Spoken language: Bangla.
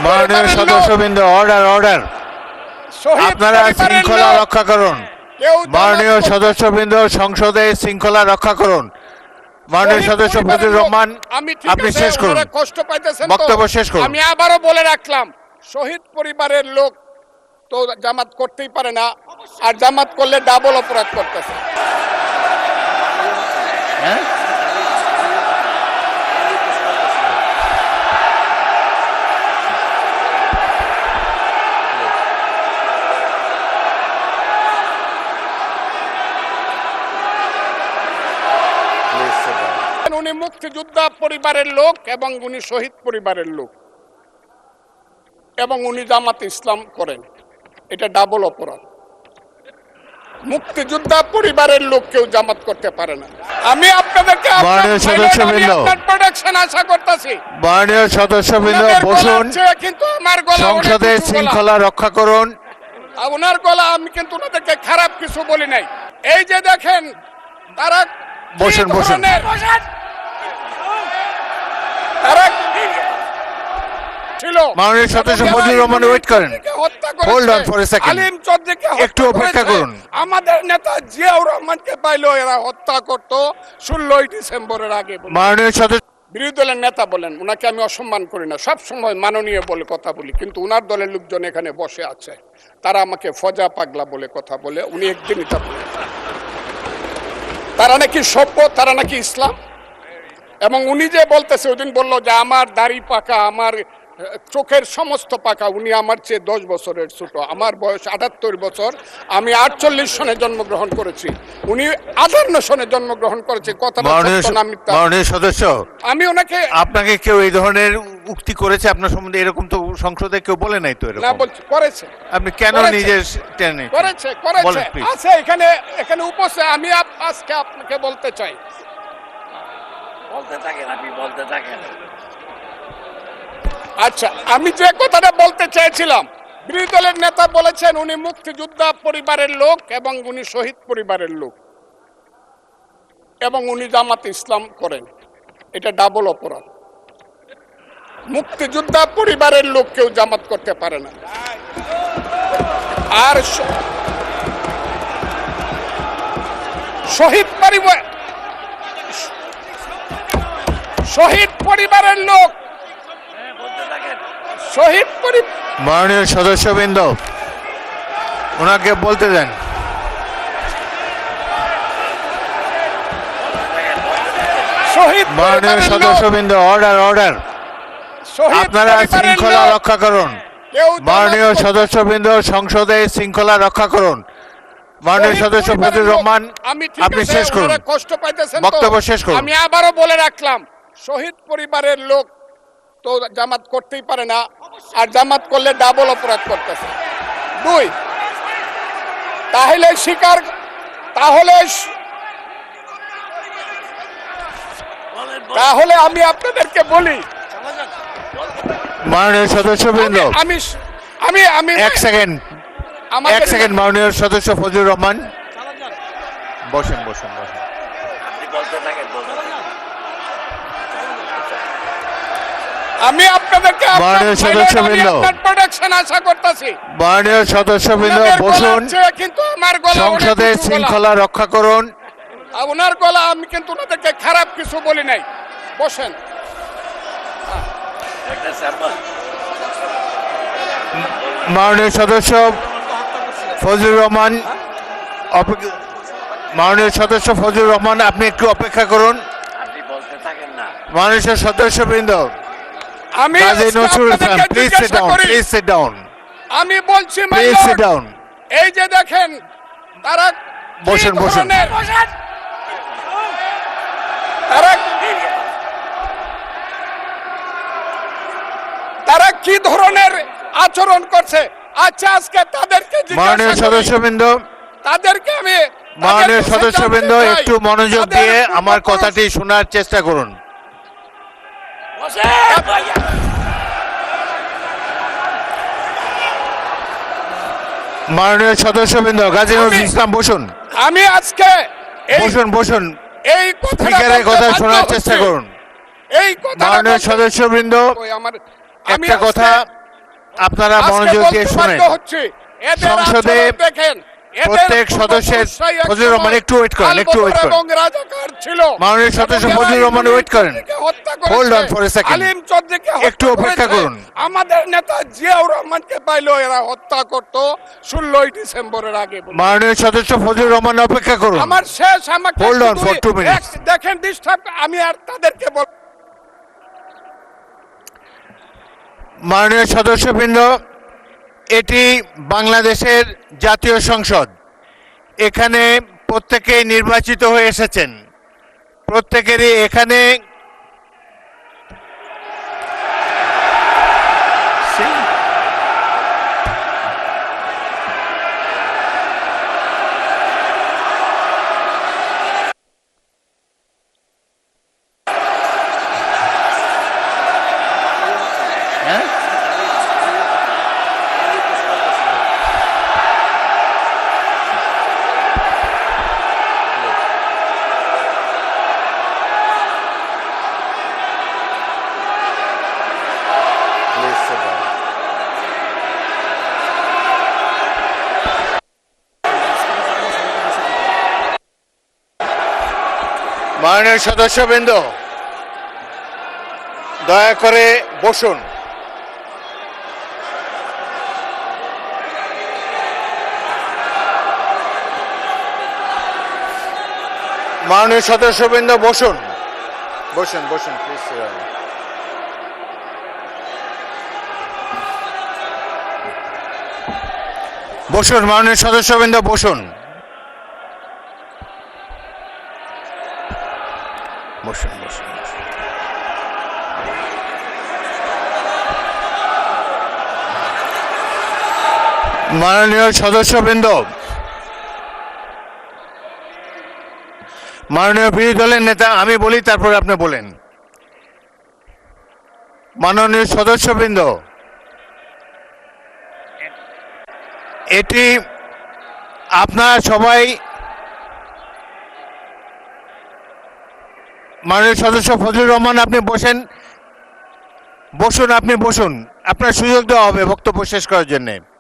মাননীয় সদস্যবৃন্দ, অর্ডার অর্ডার, আপনারা শৃঙ্খলা রক্ষা করুন। মাননীয় সদস্যবৃন্দ, সংসদে শৃঙ্খলা রক্ষা করুন। মাননীয় সদস্য ফজলুর রহমান, আপনি শেষ করুন, কষ্ট পাইতেছেন, বক্তব্য শেষ করুন। আমি আবারও বলে রাখলাম, শহীদ পরিবারের লোক তো জামাত করতেই পারে না, আর জামাত করলে ডাবল অপরাধ করতেছে। উনি মুক্তিযোদ্ধা পরিবারের লোক এবং উনি শহীদ পরিবারের লোক এবং উনি জামাত ইসলাম করেন, এটা ডাবল অপরাধ। মুক্তিযোদ্ধা পরিবারের লোক কেউ জামাত করতে পারে না। আমি আপনাদেরকে মাননীয় সদস্যবৃন্দ, প্রোটেকশন আশা করতেছি। মাননীয় সদস্যবৃন্দ বসুন, কিন্তু আমার গলা, সংসদে শৃঙ্খলা রক্ষা করুন। ওনার গলা, আমি কিন্তু ওনাদেরকে খারাপ কিছু বলি নাই। এই যে দেখেন, তারা বসুন বসুন, তারা ছিল। মাননীয় সদস্য ফজলুর রহমান, ওয়েট করেন, hold on for a second, Alim চৌধুরীকে একটু অপেক্ষা করুন। আমাদের নেতা জিয়াউর রহমানকে পাইলো এরা হত্যা করত 16 ডিসেম্বরের আগে। মাননীয় সদস্য, বিরোধী দলের নেতা বলেন, উনাকে আমি অসম্মান করি না, সব সময় মাননীয় বলে কথা বলি, কিন্তু উনার দলের লোকজন এখানে বসে আছে, তারা আমাকে ফজা পাগলা বলে কথা বলে। উনি একদিন এটা বলে, তারা নাকি সভ্য, তারা নাকি ইসলাম। এবং উনি যে বলতেছে, ওই দিন বললো যে আমার দাড়ি পাকা, আমার চোখের সমস্ত পাকা, উনি আমার চেয়ে 10 বছরের ছোট। আমার বয়স 78 বছর, আমি 48 সনে জন্মগ্রহণ করেছি, উনি 58 সনে জন্মগ্রহণ করেছে। কথা মাননীয় সদস্য, আমি ওনাকে, আপনাকে কেউ এই ধরনের উক্তি করেছে আপনার সম্বন্ধে? এরকম তো সংসদে কেউ বলে নাই তো। না বলছি, করেছে। আপনি কেন নিজে টেনে? করেছে আছে এখানে, এখানে উপস্থিত। আমি আজকে আপনাকে বলতে চাই, বলতে থাকেন, আপনি বলতে থাকেন। আচ্ছা, আমি যে কথাটা বলতে চেয়েছিলাম, বিরোধী দলের নেতা বলেছেন উনি মুক্তিযোদ্ধা পরিবারের লোক এবং উনি শহীদ পরিবারের লোক এবং উনি জামাত ইসলাম করেন, এটা ডাবল অপরাধ। মুক্তিযোদ্ধা পরিবারের লোক কেউ জামাত করতে পারে না। আর শহীদ পরিবারের লোক, শহীদ পরিবার। মাননীয় সদস্যবৃন্দ, ওনাকে বলতে দেন। মাননীয় সদস্যবৃন্দ, অর্ডার অর্ডার, আপনারা শৃঙ্খলা রক্ষা করুন। মাননীয় সদস্যবৃন্দ, সংসদে শৃঙ্খলা রক্ষা করুন। মাননীয় সদস্য ফজলুর রহমান, আপনি শেষ করুন, কষ্ট পাইতেছেন, বক্তব্য শেষ করুন। আমি আবারও বলে রাখলাম, শহীদ পরিবারের লোক তো জামাত করতেই পারে না, আর জামাত করলে ডাবল অপরাধ করতেছে। 2, তাহলে স্বীকার, তাহলে আমি আপনাদেরকে বলি, মাননীয় সদস্যবৃন্দ, আমি আমি আমি এক সেকেন্ড, মাননীয় সদস্য ফজলুর রহমান, বসেন বসেন বসেন। আপনি বলতে থাকেন, বলতে থাকেন। আমি আপনাদেরকে, মাননীয় সদস্যবৃন্দ, প্রোটেকশন আশা করতেছি। মাননীয় সদস্যবৃন্দ বসুন, কিন্তু আমার গলা, সংসদে শৃঙ্খলা রক্ষা করুন। ওনার গলা, আমি কিন্তু ওনাদেরকে খারাপ কিছু বলি নাই। বসেন। মাননীয় সদস্য ফজলুর রহমান, মাননীয় সদস্য ফজলুর রহমান, আপনি একটু অপেক্ষা করুন। আপনি বলতে থাকেন না। মাননীয় সদস্যবৃন্দ, আমি Kazi Nazrul Islam, please sit down, please sit down, আমি বলছি, প্লিজ সিট ডাউন। এই যে দেখেন, তারা বসুন বসুন, তারা কি ধরনের আচরণ করছে। আচ্ছা, আজকে তাদেরকে, মাননীয় সদস্যবৃন্দ, তাদেরকে আমি, মাননীয় সদস্যবৃন্দ, একটু মনোযোগ দিয়ে আমার কথাটি শোনার চেষ্টা করুন। মাননীয় সদস্যবৃন্দ, কাজী নজরুল ইসলাম বসুন। আমি আজকে বসুন, এই স্পিকারের কথা শোনার চেষ্টা করুন। এই কথা, মাননীয় সদস্যবৃন্দ, আমার আমি একটা কথা আপনারা মনোযোগ দিয়ে শুনেন। সংসদে প্রত্যেক সদস্যের ফজলুর রহমান একটু ওয়েট করেন, একটু ওয়েট করেন। মাননীয় সদস্য ফজলুর রহমান ওয়েট করেন। Hold on for a second, Alim চৌধুরীকে একটু অপেক্ষা করুন। আমাদের নেতা জিয়াউর রহমানকে পাইলো এরা হত্যা করত 16ই ডিসেম্বরের আগে। মাননীয় সদস্য ফজলুর রহমান অপেক্ষা করুন। আমার শেষ, আমাকে হোল্ড অন ফর 2 মিনিটস। দেখেন ডিস্টার্ব, আমি আর তাদেরকে বল। মাননীয় সদস্যবৃন্দ, এটি বাংলাদেশের জাতীয় সংসদ। এখানে প্রত্যেকেই নির্বাচিত হয়ে এসেছেন, প্রত্যেকেরই এখানে মাননীয় সদস্যবৃন্দ, দয়া করে বসুন। মাননীয় সদস্যবৃন্দ বসুন, বসুন বসুন প্লিজ। বসুন মাননীয় সদস্যবৃন্দ, বসুন বসুন বসুন। মাননীয় সদস্যবৃন্দ, মাননীয় বিরোধী দলের নেতা, আমি বলি তারপরে আপনি বলেন। মাননীয় সদস্যবৃন্দ, এটি আপনারা সবাই, মাননীয় সদস্য ফজলুর রহমান আপনি বসেন, বসুন আপনি বসুন, আপনার সুযোগ দেওয়া হবে বক্তব্য শেষ করার জন্য।